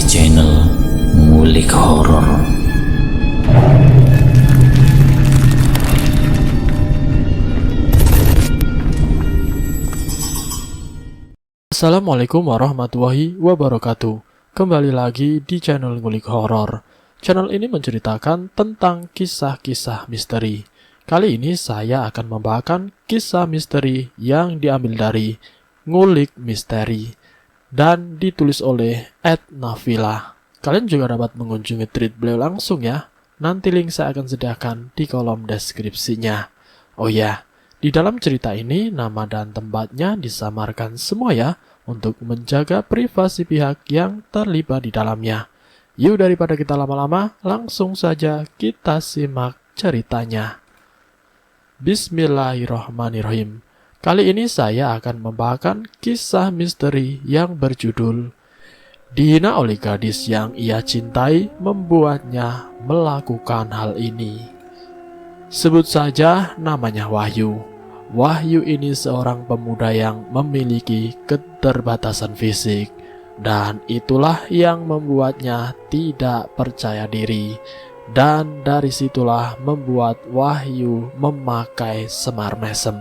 channel Ngulik Horor. Assalamualaikum warahmatullahi wabarakatuh. Kembali lagi di channel Ngulik Horor. Channel ini menceritakan tentang kisah-kisah misteri. Kali ini saya akan membawakan kisah misteri yang diambil dari Ngulik Misteri dan ditulis oleh @nafila. Kalian juga dapat mengunjungi tweet beliau langsung ya. Nanti link saya akan sediakan di kolom deskripsinya. Oh ya, di dalam cerita ini nama dan tempatnya disamarkan semua ya, untuk menjaga privasi pihak yang terlibat di dalamnya. Yuk daripada kita lama-lama, langsung saja kita simak ceritanya. Bismillahirrahmanirrahim. Kali ini saya akan membawakan kisah misteri yang berjudul Dihina oleh gadis yang ia cintai membuatnya melakukan hal ini. Sebut saja namanya Wahyu. Wahyu ini seorang pemuda yang memiliki keterbatasan fisik, dan itulah yang membuatnya tidak percaya diri, dan dari situlah membuat Wahyu memakai semar mesem.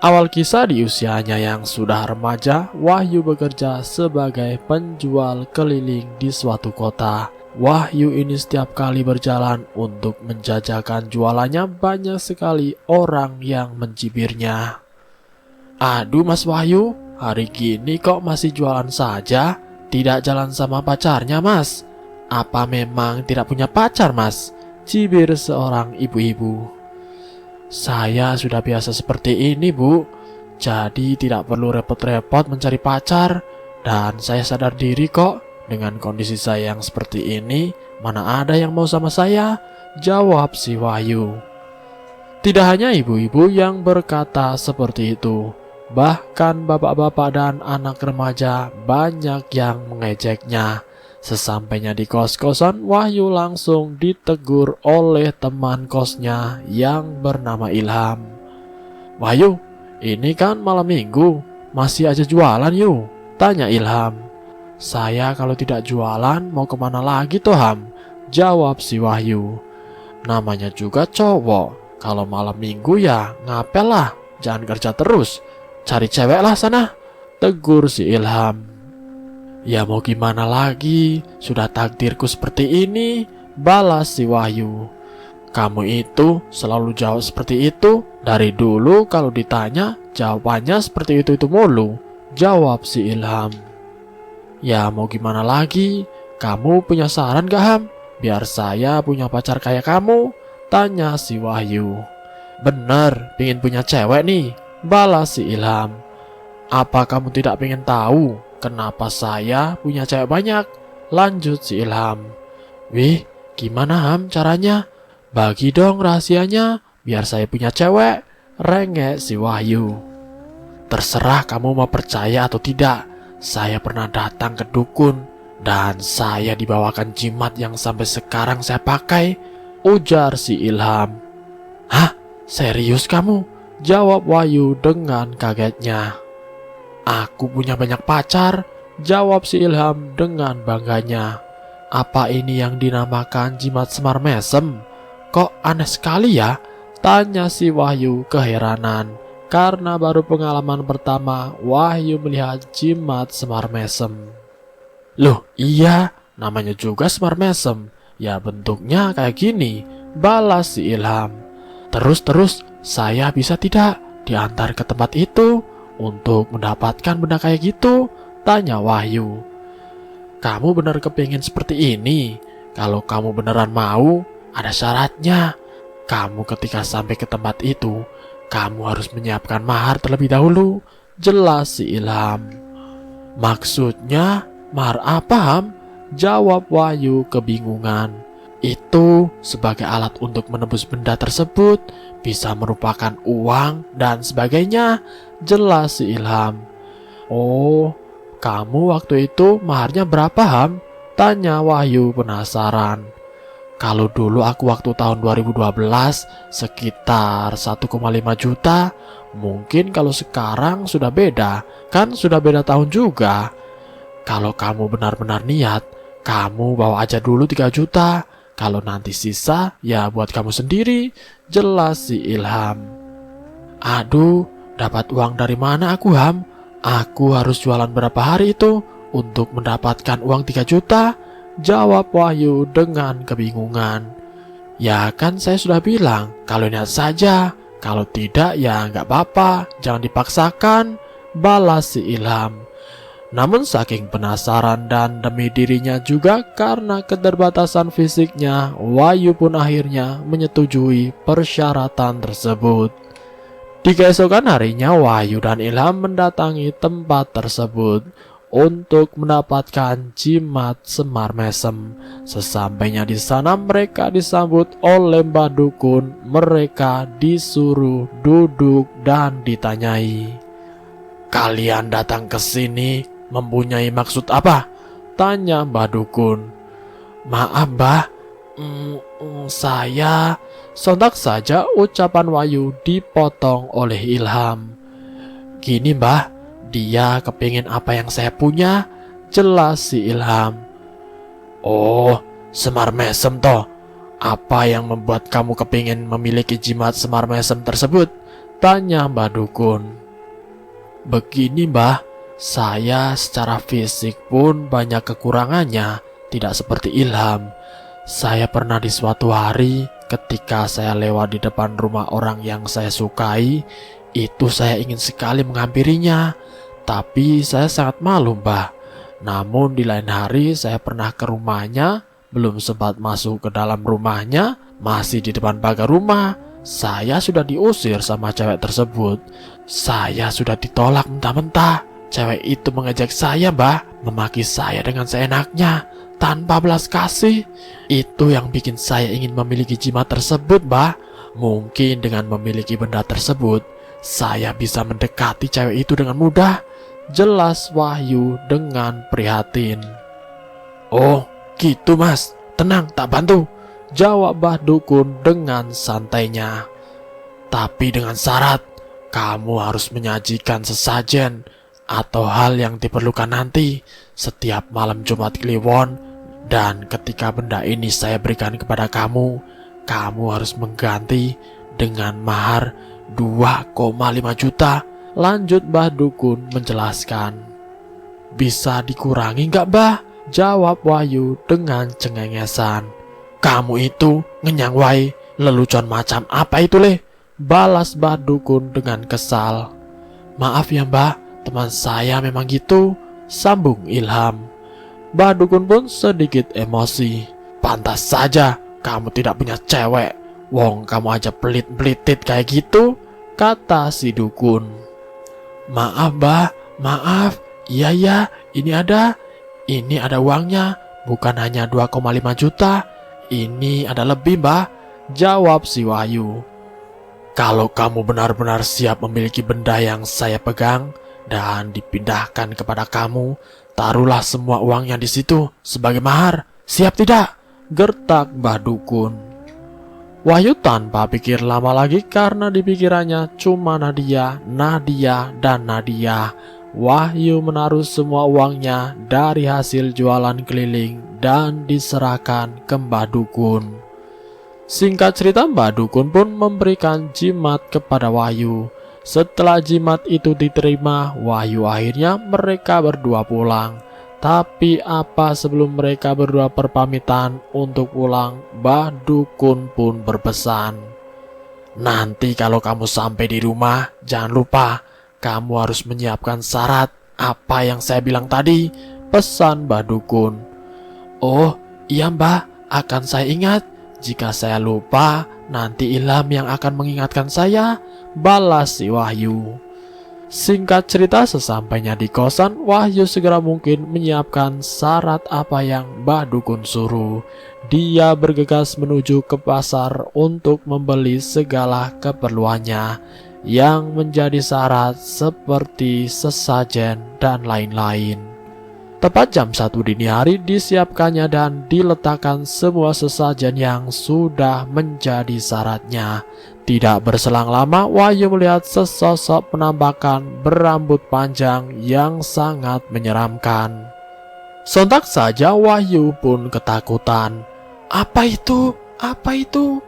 Awal kisah di usianya yang sudah remaja, Wahyu bekerja sebagai penjual keliling di suatu kota. Wahyu ini setiap kali berjalan untuk menjajakan jualannya, banyak sekali orang yang mencibirnya. Aduh Mas Wahyu, hari gini kok masih jualan saja? Tidak jalan sama pacarnya Mas? Apa memang tidak punya pacar Mas? Cibir seorang ibu-ibu. Saya sudah biasa seperti ini Bu, jadi tidak perlu repot-repot mencari pacar, dan saya sadar diri kok. Dengan kondisi saya yang seperti ini, mana ada yang mau sama saya? Jawab si Wahyu. Tidak hanya ibu-ibu yang berkata seperti itu, bahkan bapak-bapak dan anak remaja banyak yang mengejeknya. Sesampainya di kos-kosan, Wahyu langsung ditegur oleh teman kosnya yang bernama Ilham. Wahyu, ini kan malam minggu, masih aja jualan yuk? Tanya Ilham. Saya kalau tidak jualan mau kemana lagi toh Ham? Jawab si Wahyu. Namanya juga cowok, kalau malam minggu ya ngapel lah, jangan kerja terus, cari cewek lah sana, tegur si Ilham. Ya mau gimana lagi, sudah takdirku seperti ini, balas si Wahyu. Kamu itu selalu jawab seperti itu, dari dulu kalau ditanya jawabannya seperti itu mulu, jawab si Ilham. Ya mau gimana lagi, kamu punya saran gak Ham? Biar saya punya pacar kayak kamu, tanya si Wahyu. Bener, pingin punya cewek nih, balas si Ilham. Apa kamu tidak pengen tahu kenapa saya punya cewek banyak? Lanjut si Ilham. Wih, gimana Ham caranya? Bagi dong rahasianya, biar saya punya cewek, rengek si Wahyu. Terserah kamu mau percaya atau tidak. Saya pernah datang ke dukun dan saya dibawakan jimat yang sampai sekarang saya pakai, ujar si Ilham. Hah? Serius kamu? Jawab Wahyu dengan kagetnya. Aku punya banyak pacar, jawab si Ilham dengan bangganya. Apa ini yang dinamakan jimat semar mesem? Kok aneh sekali ya? Tanya si Wahyu keheranan. Karena baru pengalaman pertama Wahyu melihat jimat semar mesem. Loh iya, namanya juga semar mesem. Ya bentuknya kayak gini, balas si Ilham. Terus saya bisa tidak diantar ke tempat itu untuk mendapatkan benda kayak gitu? Tanya Wahyu. Kamu benar kepingin seperti ini? Kalau kamu beneran mau, ada syaratnya. Kamu ketika sampai ke tempat itu, kamu harus menyiapkan mahar terlebih dahulu, jelas si Ilham. Maksudnya mahar apa Ham? Jawab Wahyu kebingungan. Itu sebagai alat untuk menebus benda tersebut, bisa merupakan uang dan sebagainya, jelas si Ilham. Oh, kamu waktu itu maharnya berapa Ham? Tanya Wahyu penasaran. Kalau dulu aku waktu tahun 2012 sekitar 1,5 juta. Mungkin kalau sekarang sudah beda, kan sudah beda tahun juga. Kalau kamu benar-benar niat, Kamu bawa aja dulu 3 juta. Kalau nanti sisa, ya buat kamu sendiri, jelas si Ilham. Aduh, dapat uang dari mana aku, Ham? Aku harus jualan berapa hari itu untuk mendapatkan uang 3 juta? Jawab Wahyu dengan kebingungan. Ya kan saya sudah bilang, kalau niat saja. Kalau tidak ya nggak apa-apa, jangan dipaksakan, balas si Ilham. Namun saking penasaran dan demi dirinya juga karena keterbatasan fisiknya, Wahyu pun akhirnya menyetujui persyaratan tersebut. Di keesokan harinya, Wahyu dan Ilham mendatangi tempat tersebut untuk mendapatkan jimat Semar Mesem. Sesampainya di sana, mereka disambut oleh Mbah Dukun. Mereka disuruh duduk dan ditanyai. Kalian datang ke sini mempunyai maksud apa? Tanya Mbah Dukun. Maaf Mbah, saya... Sontak saja ucapan Wahyu dipotong oleh Ilham. Gini Mbah, dia kepingin apa yang saya punya, jelas si Ilham. Oh, Semar Mesem toh. Apa yang membuat kamu kepingin memiliki jimat Semar Mesem tersebut? Tanya Mbah Dukun. Begini Mbah, saya secara fisik pun banyak kekurangannya, tidak seperti Ilham. Saya pernah di suatu hari ketika saya lewat di depan rumah orang yang saya sukai, itu saya ingin sekali menghampirinya, tapi saya sangat malu Mbah. Namun di lain hari saya pernah ke rumahnya, belum sempat masuk ke dalam rumahnya, masih di depan pagar rumah, saya sudah diusir sama cewek tersebut. Saya sudah ditolak mentah-mentah. Cewek itu mengejek saya Mbah, memaki saya dengan seenaknya, tanpa belas kasih. Itu yang bikin saya ingin memiliki jimat tersebut Mbah. Mungkin dengan memiliki benda tersebut, saya bisa mendekati cewek itu dengan mudah, jelas Wahyu dengan prihatin. Oh gitu Mas, tenang tak bantu, jawab Mbah Dukun dengan santainya. Tapi dengan syarat, kamu harus menyajikan sesajen atau hal yang diperlukan nanti setiap malam Jumat Kliwon. Dan ketika benda ini saya berikan kepada kamu, kamu harus mengganti dengan mahar 2,5 juta. Lanjut Mbah Dukun menjelaskan. Bisa dikurangi nggak Mbah? Jawab Wahyu dengan cengengesan. Kamu itu ngenyang wae, lelucon macam apa itu leh? Balas Mbah Dukun dengan kesal. Maaf ya Mbah, teman saya memang gitu, sambung Ilham. Mbah Dukun pun sedikit emosi. Pantas saja kamu tidak punya cewek. Wong kamu aja pelit-pelitit kayak gitu, kata si Dukun. Maaf Mbah, maaf. Iya, ini ada uangnya. Bukan hanya 2,5 juta. Ini ada lebih Mbah, jawab si Wahyu. Kalau kamu benar-benar siap memiliki benda yang saya pegang dan dipindahkan kepada kamu, taruhlah semua uangnya di situ sebagai mahar. Siap tidak? Gertak Mbah Dukun. Wahyu tanpa pikir lama lagi karena di pikirannya cuma Nadia, dan Nadia. Wahyu menaruh semua uangnya dari hasil jualan keliling dan diserahkan ke Mbah Dukun. Singkat cerita, Mbah Dukun pun memberikan jimat kepada Wahyu. Setelah jimat itu diterima, Wahyu akhirnya mereka berdua pulang. Tapi apa sebelum mereka berdua berpamitan untuk pulang, Mbah Dukun pun berpesan. Nanti kalau kamu sampai di rumah, jangan lupa kamu harus menyiapkan syarat apa yang saya bilang tadi, pesan Mbah Dukun. Oh iya Mbah, akan saya ingat. Jika saya lupa, nanti Ilham yang akan mengingatkan saya, balas si Wahyu. Singkat cerita, sesampainya di kosan, Wahyu segera mungkin menyiapkan syarat apa yang Mbah Dukun suruh. Dia bergegas menuju ke pasar untuk membeli segala keperluannya yang menjadi syarat seperti sesajen dan lain-lain. Tepat jam 1 dini hari disiapkannya dan diletakkan semua sesajen yang sudah menjadi syaratnya. Tidak berselang lama, Wahyu melihat sesosok penampakan berambut panjang yang sangat menyeramkan. Sontak saja Wahyu pun ketakutan. Apa itu? Apa itu?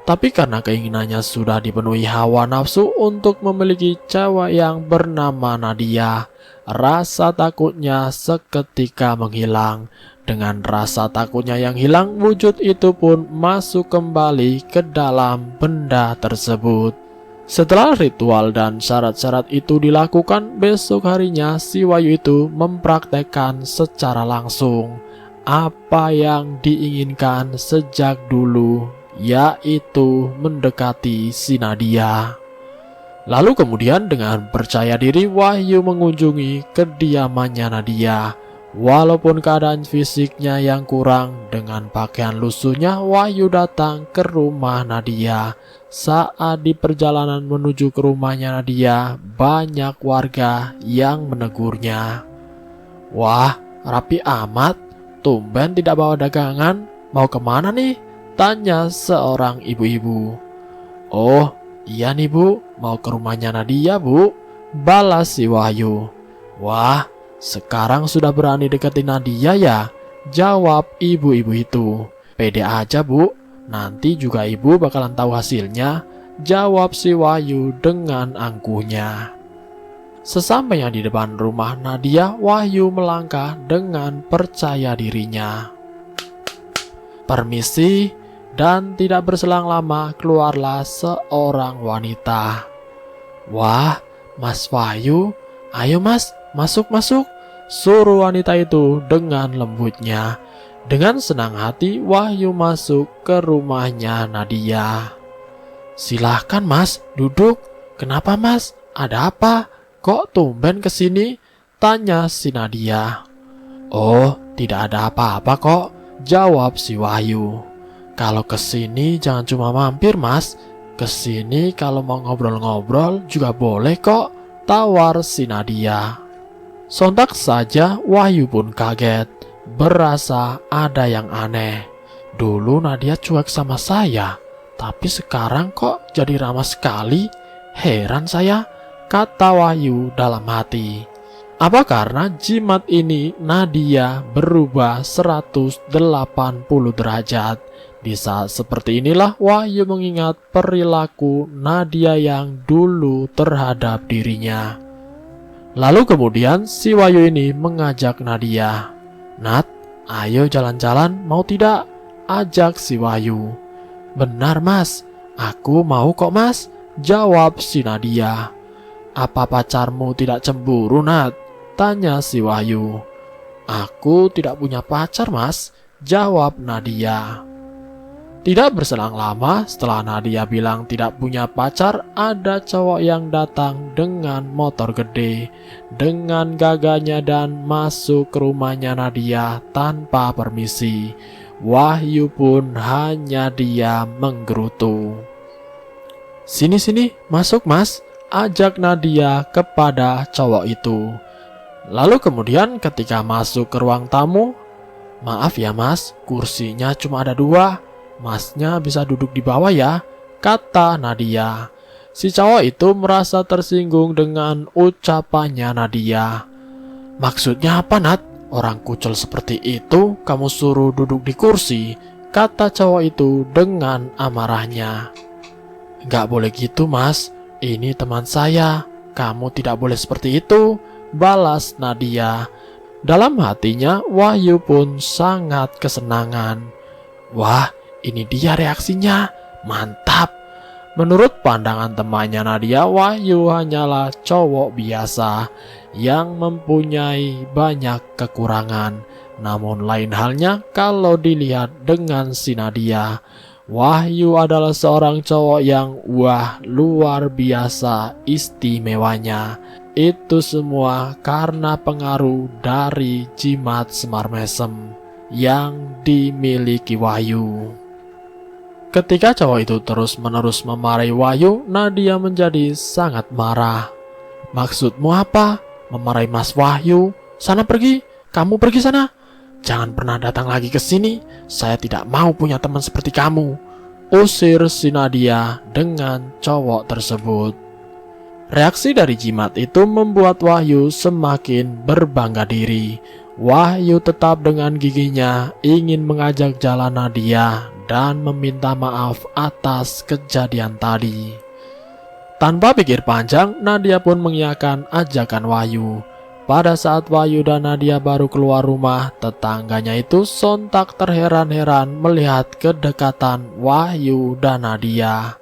Tapi karena keinginannya sudah dipenuhi hawa nafsu untuk memiliki cewek yang bernama Nadia, rasa takutnya seketika menghilang. Dengan rasa takutnya yang hilang, wujud itu pun masuk kembali ke dalam benda tersebut. Setelah ritual dan syarat-syarat itu dilakukan, besok harinya si Wahyu itu mempraktekkan secara langsung apa yang diinginkan sejak dulu, yaitu mendekati si Nadia. Lalu kemudian dengan percaya diri Wahyu mengunjungi kediamannya Nadia. Walaupun keadaan fisiknya yang kurang, dengan pakaian lusuhnya Wahyu datang ke rumah Nadia. Saat di perjalanan menuju ke rumahnya Nadia, banyak warga yang menegurnya. Wah, rapi amat, tumben tidak bawa dagangan, mau kemana nih? Tanya seorang ibu-ibu. Oh, iya nih bu, mau ke rumahnya Nadia bu, balas si Wahyu. Wah, sekarang sudah berani deketin Nadia ya? Jawab ibu-ibu itu. Pede aja bu, nanti juga ibu bakalan tahu hasilnya, jawab si Wahyu dengan angkuhnya. Sesampainya di depan rumah Nadia, Wahyu melangkah dengan percaya dirinya. Permisi, dan tidak berselang lama keluarlah seorang wanita. Wah, Mas Wahyu, ayo mas, masuk, suruh wanita itu dengan lembutnya. Dengan senang hati Wahyu masuk ke rumahnya Nadia. Silahkan mas, duduk. Kenapa mas? Ada apa? Kok tumben kesini? Tanya si Nadia. Oh, tidak ada apa-apa kok, jawab si Wahyu. Kalau kesini jangan cuma mampir mas, kesini kalau mau ngobrol-ngobrol juga boleh kok, tawar si Nadia. Sontak saja Wahyu pun kaget, berasa ada yang aneh. Dulu Nadia cuek sama saya, tapi sekarang kok jadi ramah sekali. Heran saya, kata Wahyu dalam hati. Apa karena jimat ini Nadia berubah 180 derajat? Di saat seperti inilah Wahyu mengingat perilaku Nadia yang dulu terhadap dirinya. Lalu kemudian si Wahyu ini mengajak Nadia. Nat, ayo jalan-jalan, mau tidak? Ajak si Wahyu. Benar mas, aku mau kok mas, jawab si Nadia. Apa pacarmu tidak cemburu Nat? Tanya si Wahyu. Aku tidak punya pacar mas, jawab Nadia. Tidak berselang lama setelah Nadia bilang tidak punya pacar, ada cowok yang datang dengan motor gede, dengan gagahnya dan masuk ke rumahnya Nadia tanpa permisi. Wahyu pun hanya diam menggerutu. Sini, masuk mas, ajak Nadia kepada cowok itu. Lalu kemudian ketika masuk ke ruang tamu, maaf ya mas, kursinya cuma ada 2. Masnya bisa duduk di bawah ya, kata Nadia. Si cowok itu merasa tersinggung dengan ucapannya Nadia. Maksudnya apa Nat? Orang kucel seperti itu kamu suruh duduk di kursi, kata cowok itu dengan amarahnya. Gak boleh gitu mas, ini teman saya, kamu tidak boleh seperti itu, balas Nadia. Dalam hatinya Wahyu pun sangat kesenangan. Wah, ini dia reaksinya, mantap. Menurut pandangan temannya Nadia, Wahyu hanyalah cowok biasa yang mempunyai banyak kekurangan. Namun lain halnya kalau dilihat dengan si Nadia. Wahyu adalah seorang cowok yang luar biasa istimewanya. Itu semua karena pengaruh dari jimat Semar Mesem yang dimiliki Wahyu. Ketika cowok itu terus-menerus memarahi Wahyu, Nadia menjadi sangat marah. Maksudmu apa? Memarahi Mas Wahyu? Sana pergi, kamu pergi sana. Jangan pernah datang lagi ke sini. Saya tidak mau punya teman seperti kamu. Usir si Nadia dengan cowok tersebut. Reaksi dari jimat itu membuat Wahyu semakin berbangga diri. Wahyu tetap dengan giginya ingin mengajak jalan Nadia dan meminta maaf atas kejadian tadi. Tanpa pikir panjang, Nadia pun mengiyakan ajakan Wahyu. Pada saat Wahyu dan Nadia baru keluar rumah, tetangganya itu sontak terheran-heran melihat kedekatan Wahyu dan Nadia.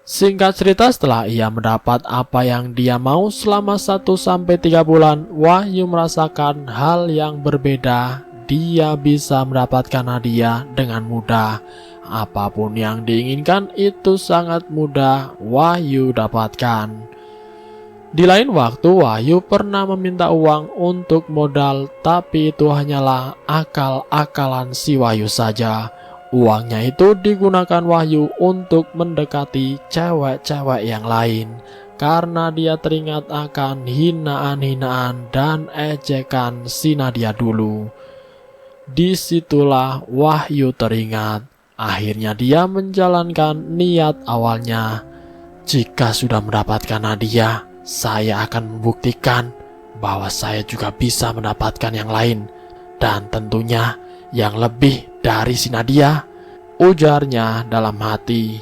Singkat cerita, setelah ia mendapat apa yang dia mau selama 1-3 bulan, Wahyu merasakan hal yang berbeda. Dia bisa mendapatkan Nadia dengan mudah. Apapun yang diinginkan itu sangat mudah Wahyu dapatkan. Di lain waktu, Wahyu pernah meminta uang untuk modal, tapi itu hanyalah akal-akalan si Wahyu saja. Uangnya itu digunakan Wahyu untuk mendekati cewek-cewek yang lain, karena dia teringat akan hinaan-hinaan dan ejekan si Nadia dulu. Disitulah Wahyu teringat. Akhirnya dia menjalankan niat awalnya. Jika sudah mendapatkan Nadia, saya akan membuktikan bahwa saya juga bisa mendapatkan yang lain, dan tentunya yang lebih dari si Nadia, ujarnya dalam hati.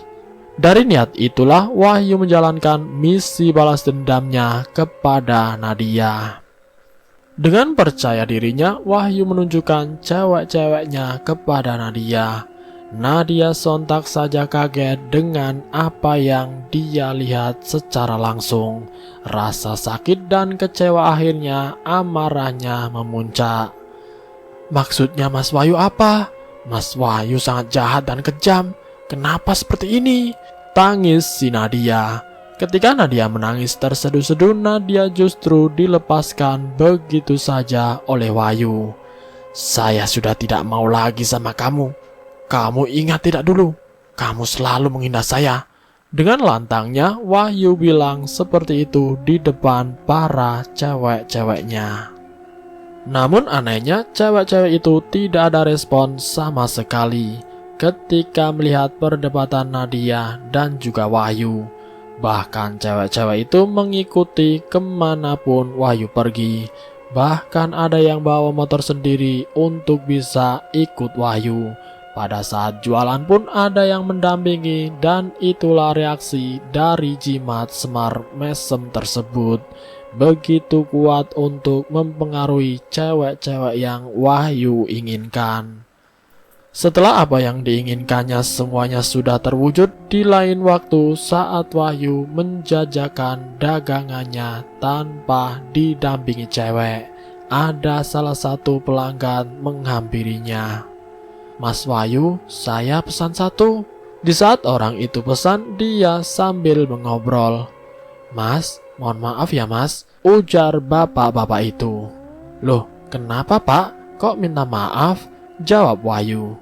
Dari niat itulah Wahyu menjalankan misi balas dendamnya kepada Nadia. Dengan percaya dirinya, Wahyu menunjukkan cewek-ceweknya kepada Nadia. Nadia sontak saja kaget dengan apa yang dia lihat secara langsung. Rasa sakit dan kecewa akhirnya amarahnya memuncak. Maksudnya Mas Wahyu apa? Mas Wahyu sangat jahat dan kejam. Kenapa seperti ini? Tangis si Nadia. Ketika Nadia menangis terseduh-seduh, Nadia justru dilepaskan begitu saja oleh Wahyu. Saya sudah tidak mau lagi sama kamu. Kamu ingat tidak dulu? Kamu selalu menghina saya. Dengan lantangnya, Wahyu bilang seperti itu di depan para cewek-ceweknya. Namun anehnya, cewek-cewek itu tidak ada respon sama sekali ketika melihat perdebatan Nadia dan juga Wahyu. Bahkan cewek-cewek itu mengikuti kemanapun Wahyu pergi. Bahkan ada yang bawa motor sendiri untuk bisa ikut Wahyu. Pada saat jualan pun ada yang mendampingi, dan itulah reaksi dari jimat Semar Mesem tersebut. Begitu kuat untuk mempengaruhi cewek-cewek yang Wahyu inginkan. Setelah apa yang diinginkannya semuanya sudah terwujud, di lain waktu saat Wahyu menjajakan dagangannya tanpa didampingi cewek, ada salah satu pelanggan menghampirinya. Mas Wahyu, saya pesan satu. Di saat orang itu pesan, dia sambil mengobrol. Mas, mohon maaf ya mas, ujar bapak-bapak itu. Loh, kenapa pak? Kok minta maaf? Jawab Wahyu.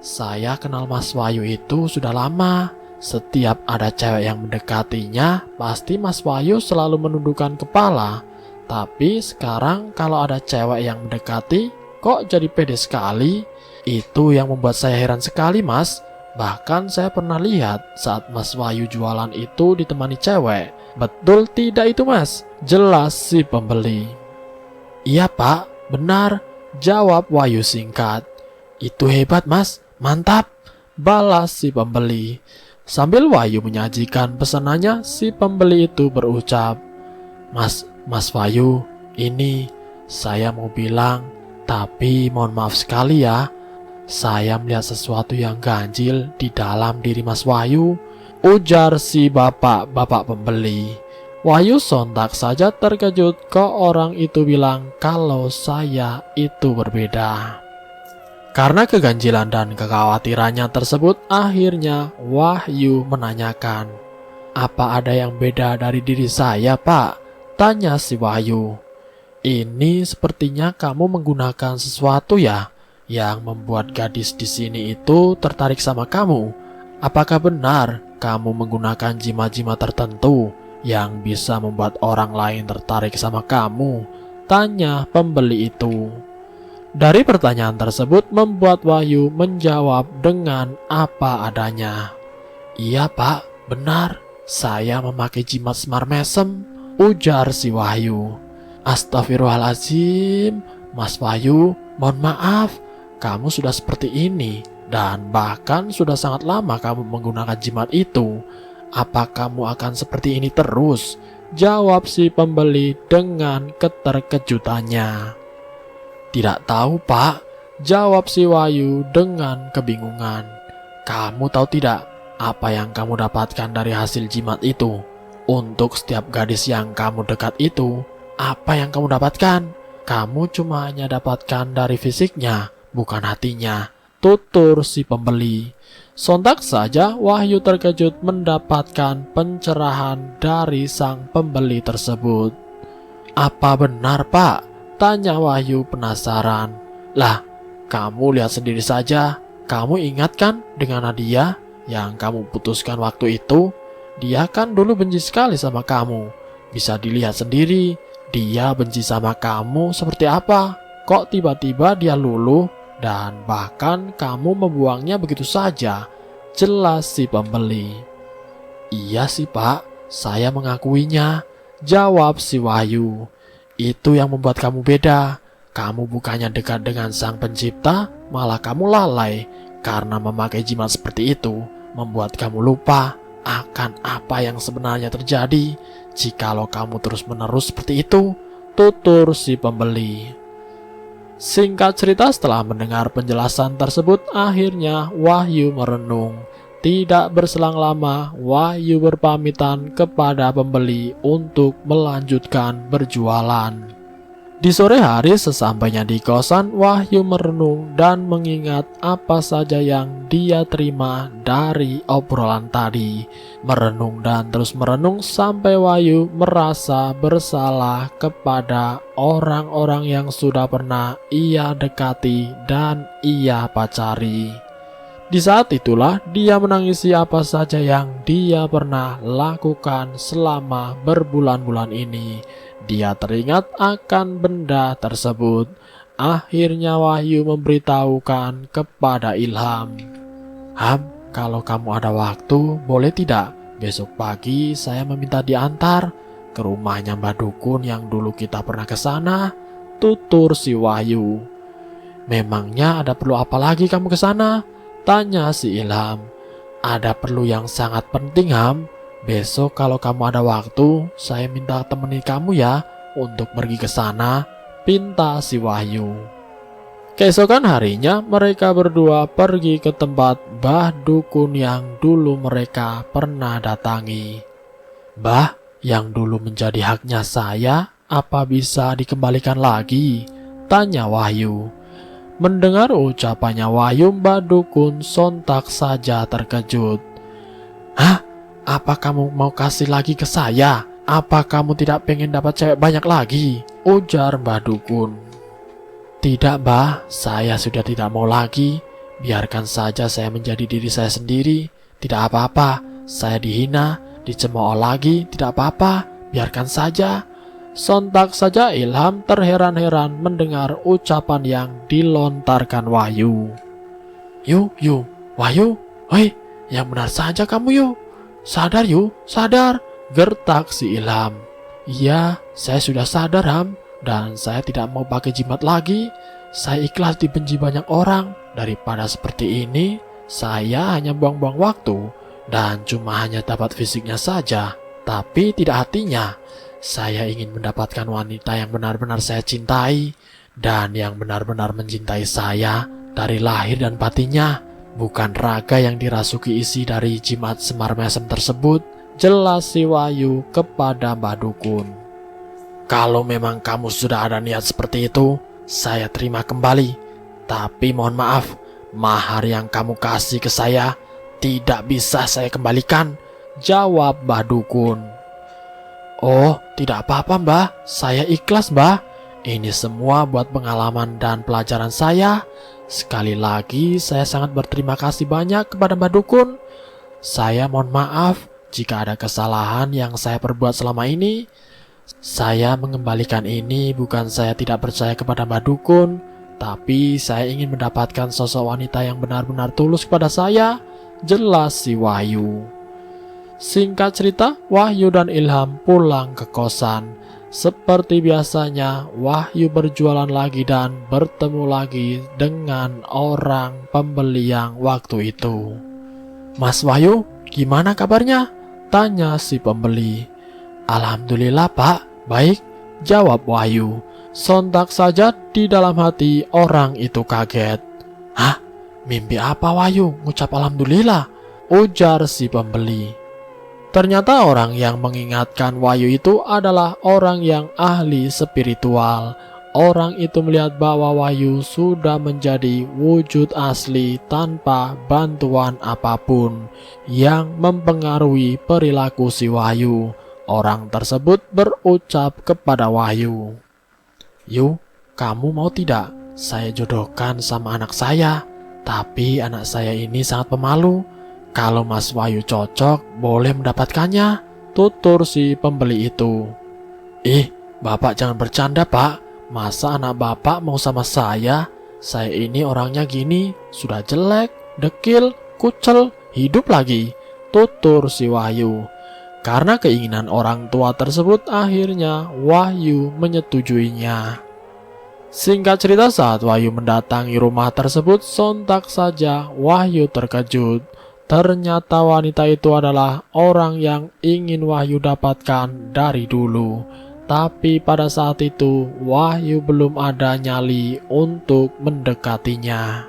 Saya kenal Mas Wahyu itu sudah lama. Setiap ada cewek yang mendekatinya, pasti Mas Wahyu selalu menundukkan kepala. Tapi sekarang kalau ada cewek yang mendekati, kok jadi pede sekali? Itu yang membuat saya heran sekali mas. Bahkan saya pernah lihat saat Mas Wahyu jualan itu ditemani cewek. Betul tidak itu mas? Jelas si pembeli. Iya pak, benar, jawab Wahyu singkat. Itu hebat mas, mantap, balas si pembeli. Sambil Wahyu menyajikan pesanannya, si pembeli itu berucap, Mas Wahyu, ini saya mau bilang, tapi mohon maaf sekali ya. Saya melihat sesuatu yang ganjil di dalam diri Mas Wahyu, ujar si bapak-bapak pembeli. Wahyu sontak saja terkejut kok orang itu bilang kalau saya itu berbeda. Karena keganjilan dan kekhawatirannya tersebut, akhirnya Wahyu menanyakan, apa ada yang beda dari diri saya pak? Tanya si Wahyu. Ini sepertinya kamu menggunakan sesuatu ya, yang membuat gadis di sini itu tertarik sama kamu. Apakah benar kamu menggunakan jimat-jimat tertentu yang bisa membuat orang lain tertarik sama kamu? Tanya pembeli itu. Dari pertanyaan tersebut membuat Wahyu menjawab dengan apa adanya. Iya pak, benar, saya memakai jimat Semar Mesem, ujar si Wahyu. Astagfirullahaladzim, Mas Wahyu, mohon maaf, kamu sudah seperti ini. Dan bahkan sudah sangat lama kamu menggunakan jimat itu. Apa kamu akan seperti ini terus? Jawab si pembeli dengan keterkejutannya. Tidak tahu, Pak. Jawab si Wahyu dengan kebingungan. Kamu tahu tidak apa yang kamu dapatkan dari hasil jimat itu? Untuk setiap gadis yang kamu dekat itu, apa yang kamu dapatkan? Kamu cuma hanya dapatkan dari fisiknya, bukan hatinya. Tutur si pembeli. Sontak saja Wahyu terkejut mendapatkan pencerahan dari sang pembeli tersebut. Apa benar, Pak? Tanya Wahyu penasaran. Lah, kamu lihat sendiri saja. Kamu ingat kan dengan Nadia yang kamu putuskan waktu itu? Dia kan dulu benci sekali sama kamu. Bisa dilihat sendiri, dia benci sama kamu seperti apa. Kok tiba-tiba dia luluh dan bahkan kamu membuangnya begitu saja? Jelas si pembeli. Iya sih, Pak, saya mengakuinya. Jawab si Wahyu. Itu yang membuat kamu beda. Kamu bukannya dekat dengan sang pencipta, malah kamu lalai. Karena memakai jimat seperti itu, membuat kamu lupa akan apa yang sebenarnya terjadi jikalau kamu terus-menerus seperti itu. Tutur si pembeli. Singkat cerita, setelah mendengar penjelasan tersebut, akhirnya Wahyu merenung. Tidak berselang lama, Wahyu berpamitan kepada pembeli untuk melanjutkan berjualan. Di sore hari sesampainya di kosan, Wahyu merenung dan mengingat apa saja yang dia terima dari obrolan tadi. Merenung dan terus merenung sampai Wahyu merasa bersalah kepada orang-orang yang sudah pernah ia dekati dan ia pacari. Di saat itulah dia menangisi apa saja yang dia pernah lakukan selama berbulan-bulan ini. Dia teringat akan benda tersebut. Akhirnya Wahyu memberitahukan kepada Ilham. Ham, kalau kamu ada waktu, boleh tidak? Besok pagi saya meminta diantar ke rumahnya Mbak Dukun yang dulu kita pernah ke sana. Tutur si Wahyu. Memangnya ada perlu apa lagi kamu ke sana? Tanya si Ilham. Ada perlu yang sangat penting, Ham. Besok kalau kamu ada waktu, saya minta temani kamu ya untuk pergi ke sana, pinta si Wahyu. Keesokan harinya mereka berdua pergi ke tempat Mbah Dukun yang dulu mereka pernah datangi. Mbah, yang dulu menjadi haknya saya, apa bisa dikembalikan lagi? Tanya Wahyu. Mendengar ucapannya Wahyu, Mbah Dukun sontak saja terkejut. Hah? Apa kamu mau kasih lagi ke saya? Apa kamu tidak pengen dapat cewek banyak lagi? Ujar Mbah Dukun. Tidak, Mbah, saya sudah tidak mau lagi. Biarkan saja saya menjadi diri saya sendiri. Tidak apa-apa, saya dihina, dicemooh lagi, tidak apa-apa, biarkan saja. Sontak saja Ilham terheran-heran mendengar ucapan yang dilontarkan Wahyu. Yuk, Wahyu, hei, yang benar saja kamu yuk. Sadar yuk, sadar, gertak si Ilham. Iya, saya sudah sadar, Ham, dan saya tidak mau pakai jimat lagi. Saya ikhlas dibenci banyak orang. Daripada seperti ini, saya hanya buang-buang waktu dan cuma hanya dapat fisiknya saja, tapi tidak hatinya. Saya ingin mendapatkan wanita yang benar-benar saya cintai dan yang benar-benar mencintai saya dari lahir dan batinnya. Bukan raga yang dirasuki isi dari jimat Semar Mesem tersebut, jelas si Wahyu kepada Mbah Dukun. Kalau memang kamu sudah ada niat seperti itu, saya terima kembali. Tapi mohon maaf, mahar yang kamu kasih ke saya tidak bisa saya kembalikan, jawab Mbah Dukun. Oh, tidak apa-apa, Mbah, saya ikhlas, Mbah. Ini semua buat pengalaman dan pelajaran saya. Sekali lagi saya sangat berterima kasih banyak kepada Mbah Dukun. Saya mohon maaf jika ada kesalahan yang saya perbuat selama ini. Saya mengembalikan ini bukan saya tidak percaya kepada Mbah Dukun, tapi saya ingin mendapatkan sosok wanita yang benar-benar tulus kepada saya, jelas si Wahyu. Singkat cerita, Wahyu dan Ilham pulang ke kosan. Seperti biasanya, Wahyu berjualan lagi dan bertemu lagi dengan orang pembeli yang waktu itu. "Mas Wahyu, gimana kabarnya?" tanya si pembeli. "Alhamdulillah Pak, baik," jawab Wahyu. Sontak saja di dalam hati orang itu kaget. "Hah? Mimpi apa Wahyu ngucap alhamdulillah?" ujar si pembeli. Ternyata orang yang mengingatkan Wahyu itu adalah orang yang ahli spiritual. Orang itu melihat bahwa Wahyu sudah menjadi wujud asli tanpa bantuan apapun yang mempengaruhi perilaku si Wahyu. Orang tersebut berucap kepada Wahyu, "Yu, kamu mau tidak saya jodohkan sama anak saya? Tapi anak saya ini sangat pemalu. Kalau Mas Wahyu cocok, boleh mendapatkannya," tutur si pembeli itu. "Ih, Bapak jangan bercanda Pak. Masa anak Bapak mau sama saya? Saya ini orangnya gini, sudah jelek, dekil, kucel, hidup lagi," tutur si Wahyu. Karena keinginan orang tua tersebut, akhirnya Wahyu menyetujuinya. Singkat cerita, saat Wahyu mendatangi rumah tersebut, sontak saja Wahyu terkejut. Ternyata wanita itu adalah orang yang ingin Wahyu dapatkan dari dulu. Tapi pada saat itu Wahyu belum ada nyali untuk mendekatinya.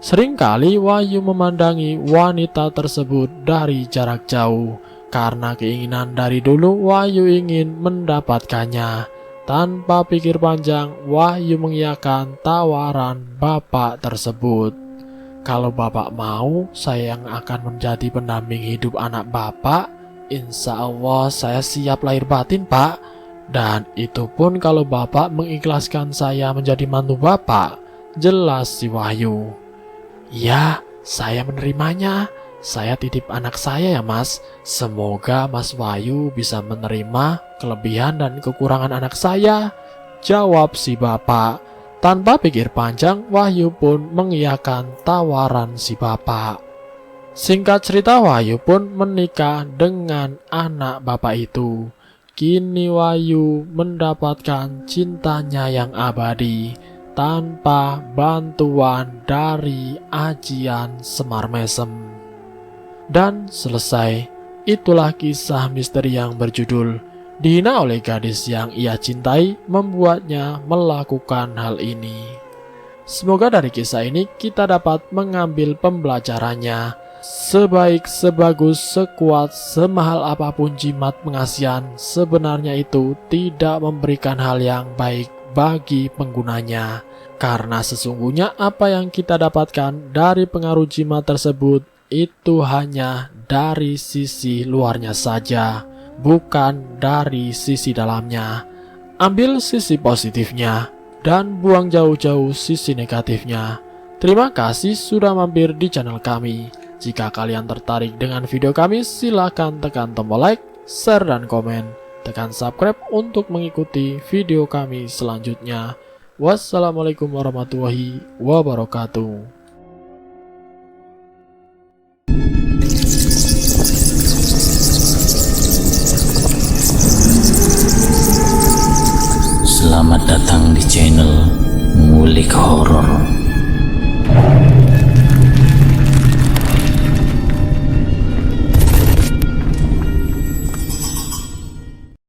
Seringkali Wahyu memandangi wanita tersebut dari jarak jauh. Karena keinginan dari dulu, Wahyu ingin mendapatkannya. Tanpa pikir panjang, Wahyu mengiyakan tawaran bapak tersebut. "Kalau Bapak mau, saya yang akan menjadi pendamping hidup anak Bapak. Insya Allah saya siap lahir batin Pak. Dan itu pun kalau Bapak mengikhlaskan saya menjadi mantu Bapak," jelas si Wahyu. "Ya, saya menerimanya. Saya titip anak saya ya Mas. Semoga Mas Wahyu bisa menerima kelebihan dan kekurangan anak saya," jawab si bapak. Tanpa pikir panjang, Wahyu pun mengiyakan tawaran si bapak. Singkat cerita, Wahyu pun menikah dengan anak bapak itu. Kini Wahyu mendapatkan cintanya yang abadi tanpa bantuan dari ajian Semar Mesem. Dan selesai. Itulah kisah misteri yang berjudul "Dihina oleh gadis yang ia cintai, membuatnya melakukan hal ini." Semoga dari kisah ini kita dapat mengambil pembelajarannya. Sebaik, sebagus, sekuat, semahal apapun jimat pengasihan, sebenarnya itu tidak memberikan hal yang baik bagi penggunanya. Karena sesungguhnya apa yang kita dapatkan dari pengaruh jimat tersebut itu hanya dari sisi luarnya saja, bukan dari sisi dalamnya. Ambil sisi positifnya dan buang jauh-jauh sisi negatifnya. Terima kasih sudah mampir di channel kami. Jika kalian tertarik dengan video kami, silakan tekan tombol like, share, dan komen. Tekan subscribe untuk mengikuti video kami selanjutnya. Wassalamualaikum warahmatullahi wabarakatuh. Selamat datang di channel Ngulik Horor.